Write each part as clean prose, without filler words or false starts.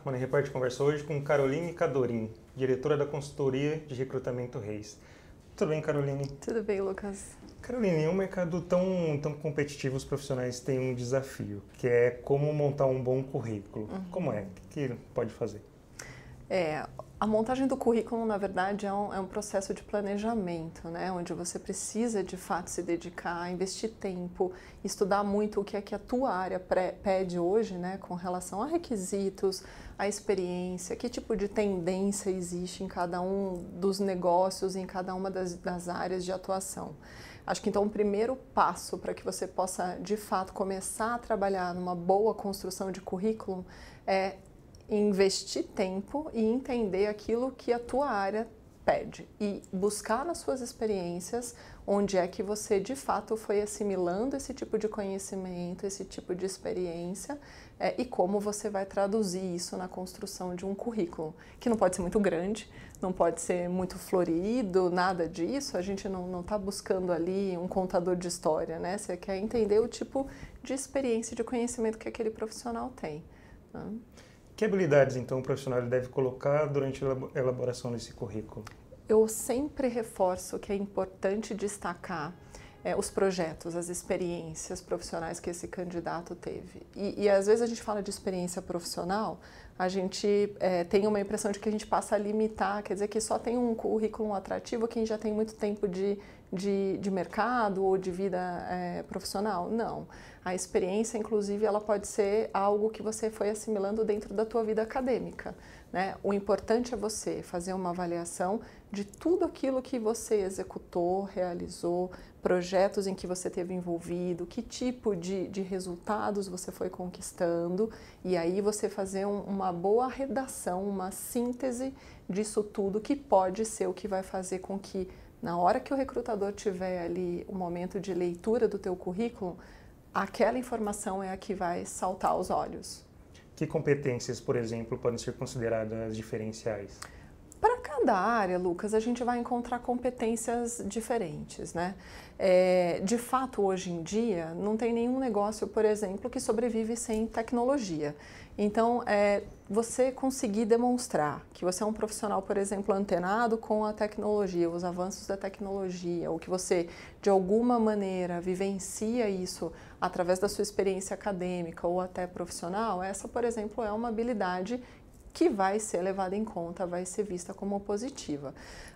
Money Report conversa hoje com Caroline Cadorim, diretora da consultoria de recrutamento Reis. Tudo bem, Caroline? Tudo bem, Lucas. Caroline, em um mercado tão competitivo, os profissionais têm um desafio, que é como montar um bom currículo. Como é? O que pode fazer? A montagem do currículo, na verdade, é um processo de planejamento, né? Onde você precisa, de fato, se dedicar, investir tempo, estudar muito o que é que a tua área pede hoje, né? Com relação a requisitos, a experiência, que tipo de tendência existe em cada um dos negócios, em cada uma das áreas de atuação. Acho que, então, o primeiro passo para que você possa, de fato, começar a trabalhar numa boa construção de currículo é investir tempo e entender aquilo que a tua área pede e buscar nas suas experiências onde é que você de fato foi assimilando esse tipo de conhecimento, esse tipo de experiência e como você vai traduzir isso na construção de um currículo, que não pode ser muito grande, não pode ser muito florido, nada disso. A gente não está buscando ali um contador de história, né? Você quer entender o tipo de experiência e de conhecimento que aquele profissional tem, né? Que habilidades, então, o profissional deve colocar durante a elaboração desse currículo? Eu sempre reforço que é importante destacar os projetos, as experiências profissionais que esse candidato teve. E às vezes a gente fala de experiência profissional, a gente tem uma impressão de que a gente passa a limitar, quer dizer que só tem um currículo atrativo quem já tem muito tempo de mercado ou de vida profissional. Não. A experiência, inclusive, ela pode ser algo que você foi assimilando dentro da tua vida acadêmica, né? O importante é você fazer uma avaliação de tudo aquilo que você executou, realizou, projetos em que você teve envolvido, que tipo de resultados você foi conquistando, e aí você fazer uma boa redação, uma síntese disso tudo, que pode ser o que vai fazer com que, na hora que o recrutador tiver ali o momento de leitura do teu currículo, aquela informação é a que vai saltar aos olhos. Que competências, por exemplo, podem ser consideradas diferenciais? Para cada área, Lucas, a gente vai encontrar competências diferentes, né? De fato, hoje em dia, não tem nenhum negócio, por exemplo, que sobrevive sem tecnologia. Então, você conseguir demonstrar que você é um profissional, por exemplo, antenado com a tecnologia, os avanços da tecnologia, ou que você, de alguma maneira, vivencia isso através da sua experiência acadêmica ou até profissional, essa, por exemplo, é uma habilidade que vai ser levada em conta, vai ser vista como positiva.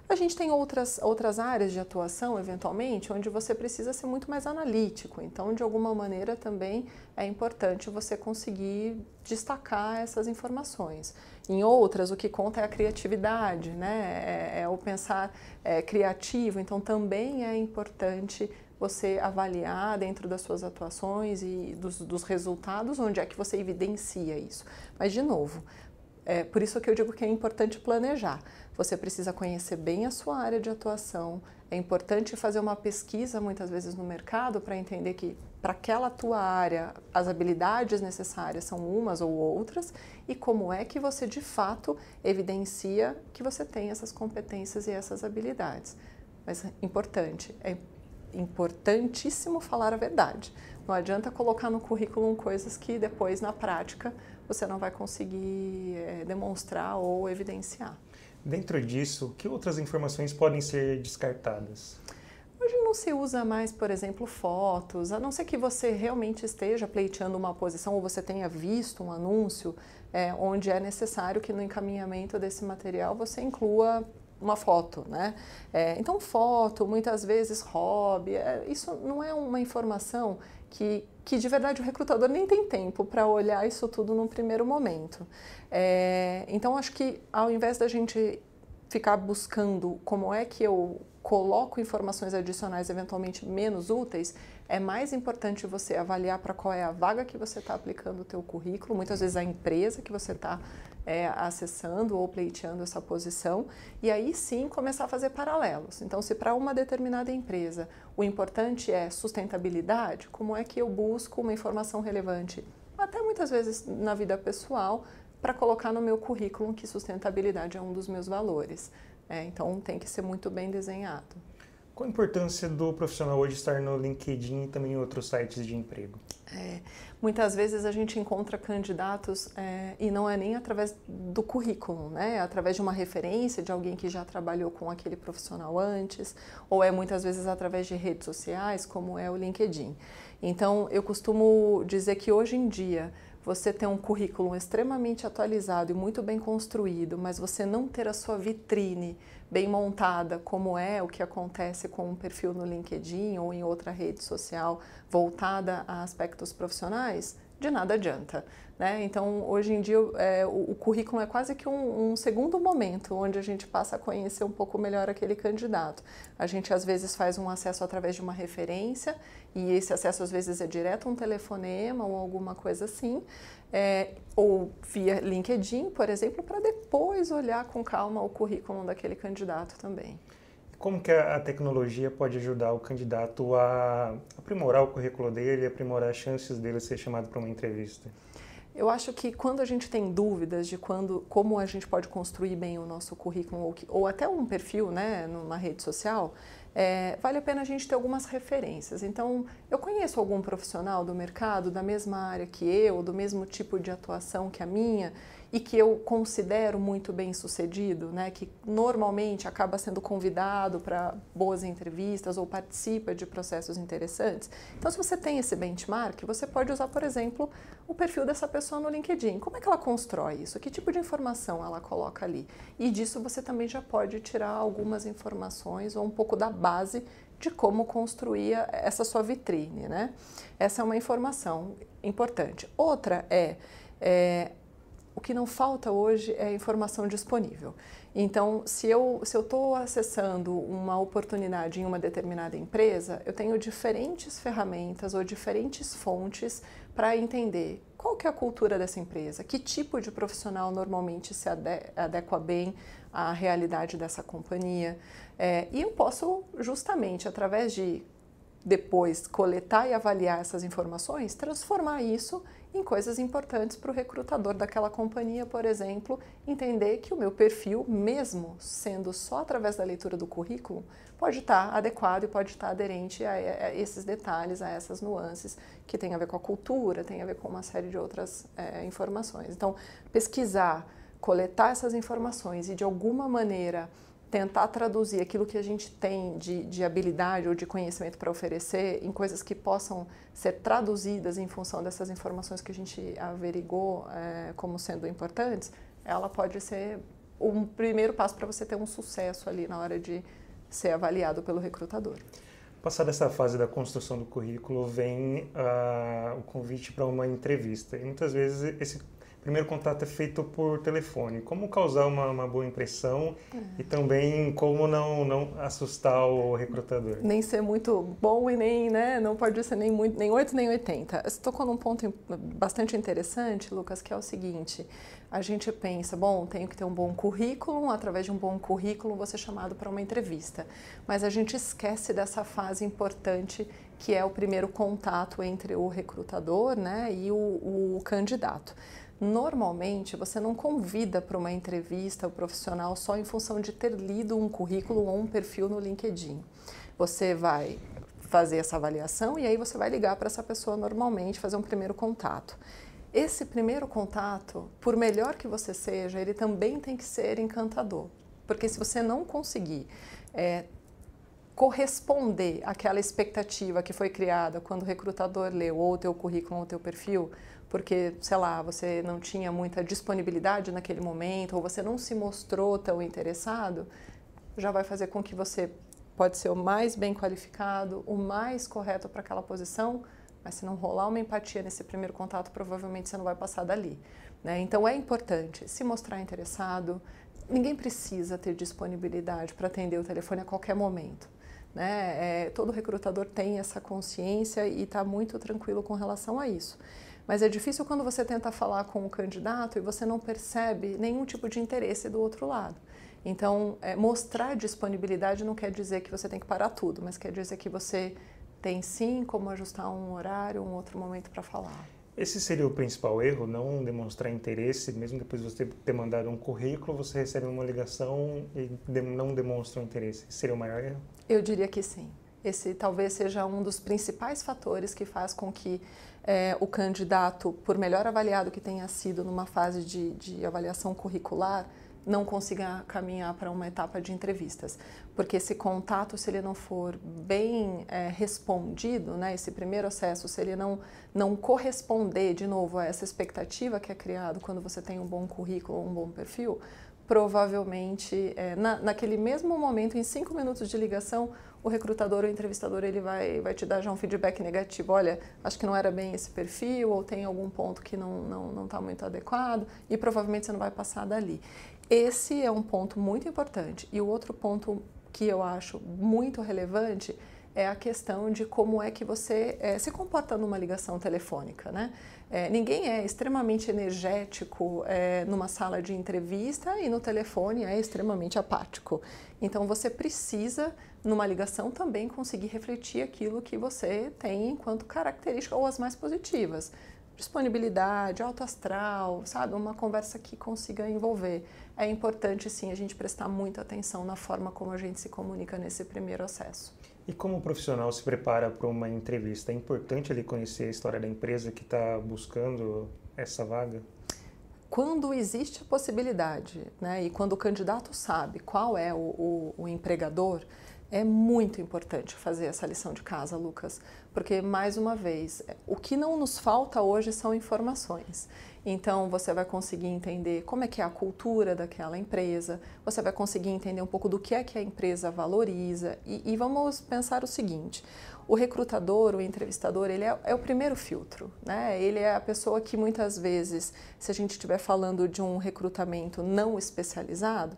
A gente tem outras áreas de atuação, eventualmente, onde você precisa ser muito mais analítico. Então, de alguma maneira, também é importante você conseguir destacar essas informações. Em outras, o que conta é a criatividade, né? É o pensar criativo. Então, também é importante você avaliar dentro das suas atuações e dos resultados, onde é que você evidencia isso. Mas, de novo, por isso que eu digo que é importante planejar. Você precisa conhecer bem a sua área de atuação. É importante fazer uma pesquisa, muitas vezes, no mercado para entender que, para aquela tua área, as habilidades necessárias são umas ou outras e como é que você, de fato, evidencia que você tem essas competências e essas habilidades. Mas é importantíssimo falar a verdade. Não adianta colocar no currículo coisas que depois, na prática, você não vai conseguir demonstrar ou evidenciar. Dentro disso, que outras informações podem ser descartadas? Hoje não se usa mais, por exemplo, fotos, a não ser que você realmente esteja pleiteando uma posição ou você tenha visto um anúncio onde é necessário que no encaminhamento desse material você inclua uma foto, né? Então, foto, muitas vezes hobby, isso não é uma informação que de verdade o recrutador nem tem tempo para olhar isso tudo num primeiro momento. Então, acho que ao invés da gente ficar buscando como é que eu coloco informações adicionais eventualmente menos úteis, é mais importante você avaliar para qual é a vaga que você está aplicando o teu currículo, muitas vezes a empresa que você está acessando ou pleiteando essa posição, e aí sim começar a fazer paralelos. Então, se para uma determinada empresa o importante é sustentabilidade, como é que eu busco uma informação relevante, até muitas vezes na vida pessoal, para colocar no meu currículo que sustentabilidade é um dos meus valores. Então, tem que ser muito bem desenhado. Qual a importância do profissional hoje estar no LinkedIn e também em outros sites de emprego? Muitas vezes a gente encontra candidatos e não é nem através do currículo, né? É através de uma referência de alguém que já trabalhou com aquele profissional antes, ou é muitas vezes através de redes sociais, como é o LinkedIn. Então, eu costumo dizer que hoje em dia você ter um currículo extremamente atualizado e muito bem construído, mas você não ter a sua vitrine bem montada, como é o que acontece com um perfil no LinkedIn ou em outra rede social voltada a aspectos profissionais, de nada adianta, né? Então, hoje em dia, o currículo é quase que um segundo momento, onde a gente passa a conhecer um pouco melhor aquele candidato. A gente, às vezes, faz um acesso através de uma referência, e esse acesso, às vezes, é direto um telefonema ou alguma coisa assim, ou via LinkedIn, por exemplo, para depois olhar com calma o currículo daquele candidato também. Como que a tecnologia pode ajudar o candidato a aprimorar o currículo dele, aprimorar as chances dele ser chamado para uma entrevista? Eu acho que quando a gente tem dúvidas de como a gente pode construir bem o nosso currículo ou até um perfil, né, numa rede social, vale a pena a gente ter algumas referências. Então, eu conheço algum profissional do mercado da mesma área que eu, do mesmo tipo de atuação que a minha, e que eu considero muito bem sucedido, né, que normalmente acaba sendo convidado para boas entrevistas ou participa de processos interessantes. Então, se você tem esse benchmark, você pode usar, por exemplo, o perfil dessa pessoa no LinkedIn. Como é que ela constrói isso? Que tipo de informação ela coloca ali? E disso você também já pode tirar algumas informações ou um pouco da base de como construir essa sua vitrine, né? Essa é uma informação importante. Outra o que não falta hoje é informação disponível. Então, se eu estou acessando uma oportunidade em uma determinada empresa, eu tenho diferentes ferramentas ou diferentes fontes para entender qual que é a cultura dessa empresa, que tipo de profissional normalmente se adequa bem à realidade dessa companhia. E eu posso, justamente, através de depois coletar e avaliar essas informações, transformar isso em coisas importantes para o recrutador daquela companhia, por exemplo, entender que o meu perfil, mesmo sendo só através da leitura do currículo, pode estar adequado e pode estar aderente a esses detalhes, a essas nuances que tem a ver com a cultura, tem a ver com uma série de outras informações. Então, pesquisar, coletar essas informações e de alguma maneira tentar traduzir aquilo que a gente tem de habilidade ou de conhecimento para oferecer em coisas que possam ser traduzidas em função dessas informações que a gente averigou como sendo importantes, ela pode ser um primeiro passo para você ter um sucesso ali na hora de ser avaliado pelo recrutador. Passada essa fase da construção do currículo, vem o convite para uma entrevista. E muitas vezes esse primeiro contato é feito por telefone. Como causar uma boa impressão e também como não assustar o recrutador? Nem ser muito bom e nem, né, não pode ser nem 8 nem 80. Você tocou num ponto bastante interessante, Lucas, que é o seguinte: a gente pensa, bom, tenho que ter um bom currículo, através de um bom currículo vou ser chamado para uma entrevista. Mas a gente esquece dessa fase importante que é o primeiro contato entre o recrutador, né, e o candidato. Normalmente, você não convida para uma entrevista o profissional só em função de ter lido um currículo ou um perfil no LinkedIn. Você vai fazer essa avaliação e aí você vai ligar para essa pessoa normalmente, fazer um primeiro contato. Esse primeiro contato, por melhor que você seja, ele também tem que ser encantador. Porque se você não conseguir corresponder àquela expectativa que foi criada quando o recrutador leu ou o teu currículo ou o teu perfil, porque, sei lá, você não tinha muita disponibilidade naquele momento ou você não se mostrou tão interessado, já vai fazer com que você pode ser o mais bem qualificado, o mais correto para aquela posição, mas se não rolar uma empatia nesse primeiro contato, provavelmente você não vai passar dali, né? Então é importante se mostrar interessado. Ninguém precisa ter disponibilidade para atender o telefone a qualquer momento, né? Todo recrutador tem essa consciência e está muito tranquilo com relação a isso. Mas é difícil quando você tenta falar com o candidato e você não percebe nenhum tipo de interesse do outro lado. Então, mostrar disponibilidade não quer dizer que você tem que parar tudo, mas quer dizer que você tem sim como ajustar um horário, um outro momento para falar. Esse seria o principal erro, não demonstrar interesse, mesmo depois de você ter mandado um currículo, você recebe uma ligação e não demonstra o interesse. Esse seria o maior erro? Eu diria que sim. Esse talvez seja um dos principais fatores que faz com que o candidato, por melhor avaliado que tenha sido numa fase de avaliação curricular, não consiga caminhar para uma etapa de entrevistas. Porque esse contato, se ele não for bem respondido, né, esse primeiro acesso, se ele não corresponder de novo a essa expectativa que é criado quando você tem um bom currículo ou um bom perfil, provavelmente, naquele mesmo momento, em 5 minutos de ligação, o recrutador ou o entrevistador ele vai te dar já um feedback negativo. Olha, acho que não era bem esse perfil, ou tem algum ponto que não está muito adequado, e provavelmente você não vai passar dali. Esse é um ponto muito importante. E o outro ponto que eu acho muito relevante é a questão de como é que você se comporta numa ligação telefônica, né? Ninguém é extremamente energético numa sala de entrevista e no telefone é extremamente apático. Então você precisa, numa ligação, também conseguir refletir aquilo que você tem enquanto característica ou as mais positivas. Disponibilidade, alto astral, sabe? Uma conversa que consiga envolver. É importante, sim, a gente prestar muita atenção na forma como a gente se comunica nesse primeiro acesso. E como o profissional se prepara para uma entrevista? É importante ele conhecer a história da empresa que está buscando essa vaga? Quando existe a possibilidade, né, e quando o candidato sabe qual é o empregador, é muito importante fazer essa lição de casa, Lucas, porque, mais uma vez, o que não nos falta hoje são informações. Então, você vai conseguir entender como é que é a cultura daquela empresa, você vai conseguir entender um pouco do que é que a empresa valoriza e vamos pensar o seguinte, o recrutador, o entrevistador, ele é o primeiro filtro, né? Ele é a pessoa que muitas vezes, se a gente estiver falando de um recrutamento não especializado,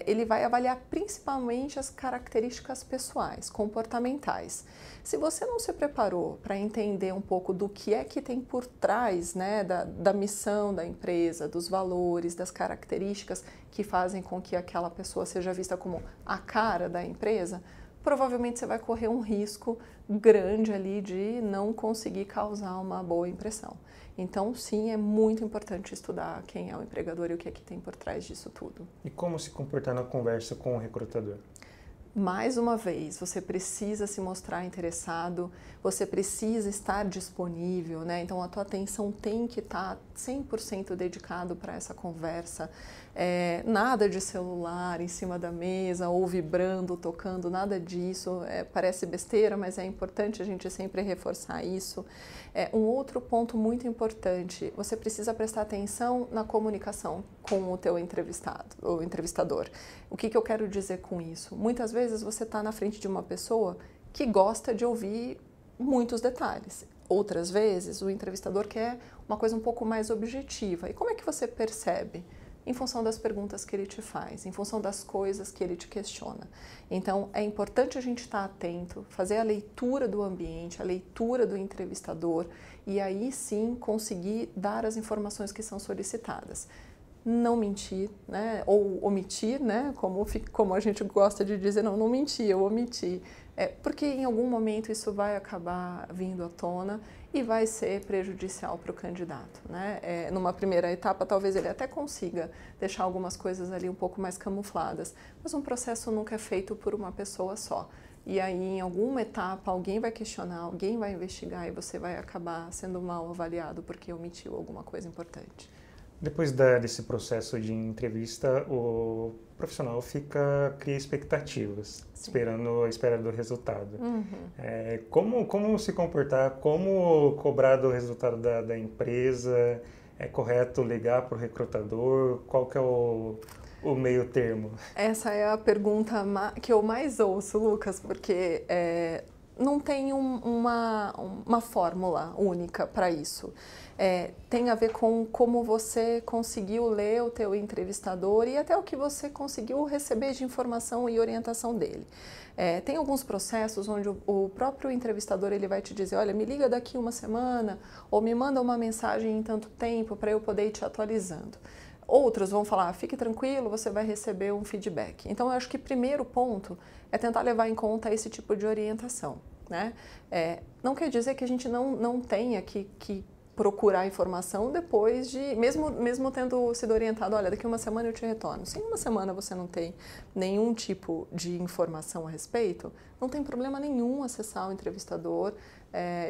ele vai avaliar principalmente as características pessoais, comportamentais. Se você não se preparou para entender um pouco do que é que tem por trás, né, da missão da empresa, dos valores, das características que fazem com que aquela pessoa seja vista como a cara da empresa, provavelmente você vai correr um risco grande ali de não conseguir causar uma boa impressão. Então, sim, é muito importante estudar quem é o empregador e o que é que tem por trás disso tudo. E como se comportar na conversa com o recrutador? Mais uma vez, você precisa se mostrar interessado, você precisa estar disponível, né? Então a tua atenção tem que estar 100% dedicado para essa conversa. Nada de celular em cima da mesa ou vibrando, tocando, nada disso. Parece besteira, mas é importante a gente sempre reforçar isso. Um outro ponto muito importante, você precisa prestar atenção na comunicação com o teu entrevistado, ou entrevistador. O que eu quero dizer com isso? Muitas vezes você está na frente de uma pessoa que gosta de ouvir muitos detalhes. Outras vezes o entrevistador quer uma coisa um pouco mais objetiva. E como é que você percebe? Em função das perguntas que ele te faz, em função das coisas que ele te questiona. Então, é importante a gente estar atento, fazer a leitura do ambiente, a leitura do entrevistador e aí sim conseguir dar as informações que são solicitadas. Não mentir, né? Ou omitir, né? Como a gente gosta de dizer, não mentir, eu omiti. Porque em algum momento isso vai acabar vindo à tona e vai ser prejudicial para o candidato, né? Numa primeira etapa, talvez ele até consiga deixar algumas coisas ali um pouco mais camufladas, mas um processo nunca é feito por uma pessoa só. E aí, em alguma etapa, alguém vai questionar, alguém vai investigar e você vai acabar sendo mal avaliado porque omitiu alguma coisa importante. Depois desse processo de entrevista, o profissional cria expectativas, esperando o resultado. Uhum. Como se comportar, como cobrar do resultado da empresa? É correto ligar para o recrutador? Qual que é o meio termo? Essa é a pergunta que eu mais ouço, Lucas, porque não tem uma fórmula única para isso. Tem a ver com como você conseguiu ler o teu entrevistador e até o que você conseguiu receber de informação e orientação dele. Tem alguns processos onde o próprio entrevistador ele vai te dizer, olha, me liga daqui uma semana ou me manda uma mensagem em tanto tempo para eu poder ir te atualizando. Outros vão falar, fique tranquilo, você vai receber um feedback. Então, eu acho que o primeiro ponto é tentar levar em conta esse tipo de orientação, né? Não quer dizer que a gente não tenha que procurar informação depois de, mesmo tendo sido orientado, olha, daqui uma semana eu te retorno. Se em uma semana você não tem nenhum tipo de informação a respeito, não tem problema nenhum acessar o entrevistador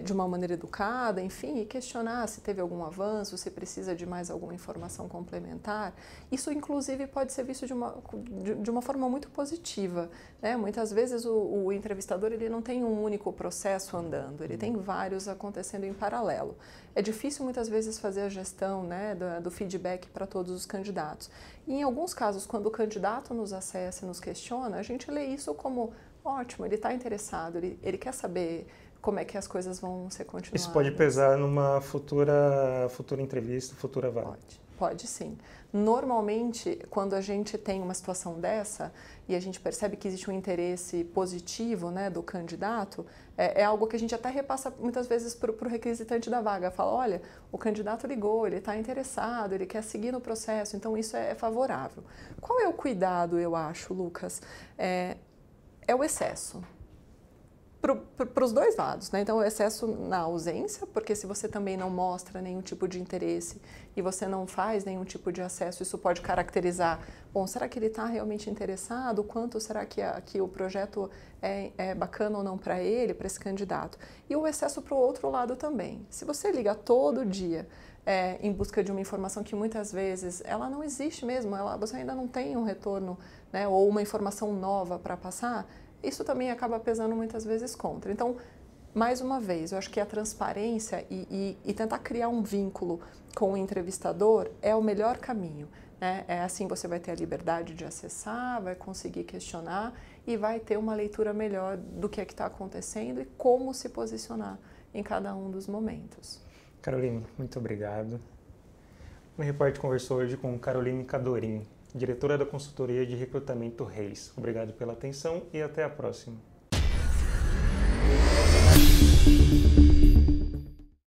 de uma maneira educada, enfim, e questionar se teve algum avanço, se precisa de mais alguma informação complementar. Isso, inclusive, pode ser visto de uma forma muito positiva, né? Muitas vezes o entrevistador ele não tem um único processo andando, ele tem vários acontecendo em paralelo. É difícil, muitas vezes, fazer a gestão, né, do feedback para todos os candidatos. E, em alguns casos, quando o candidato nos acessa e nos questiona, a gente lê isso como ótimo, ele está interessado, ele quer saber como é que as coisas vão ser continuadas. Isso pode pesar numa futura entrevista, futura vaga? Pode sim. Normalmente, quando a gente tem uma situação dessa e a gente percebe que existe um interesse positivo, né, do candidato, é algo que a gente até repassa muitas vezes para o requisitante da vaga. Fala, olha, o candidato ligou, ele está interessado, ele quer seguir no processo, então isso é favorável. Qual é o cuidado, eu acho, Lucas? É o excesso. Para os dois lados, né? Então, o excesso na ausência, porque se você também não mostra nenhum tipo de interesse e você não faz nenhum tipo de acesso, isso pode caracterizar, bom, será que ele está realmente interessado? Quanto será que o projeto é bacana ou não para ele, para esse candidato? E o excesso para o outro lado também. Se você liga todo dia em busca de uma informação que muitas vezes ela não existe mesmo, você ainda não tem um retorno, né, ou uma informação nova para passar, isso também acaba pesando muitas vezes contra. Então, mais uma vez, eu acho que a transparência e tentar criar um vínculo com o entrevistador é o melhor caminho, né? Assim você vai ter a liberdade de acessar, vai conseguir questionar e vai ter uma leitura melhor do que é que está acontecendo e como se posicionar em cada um dos momentos. Caroline, muito obrigado. O Repórter conversou hoje com Caroline Cadorim, diretora da consultoria de recrutamento Reis. Obrigado pela atenção e até a próxima.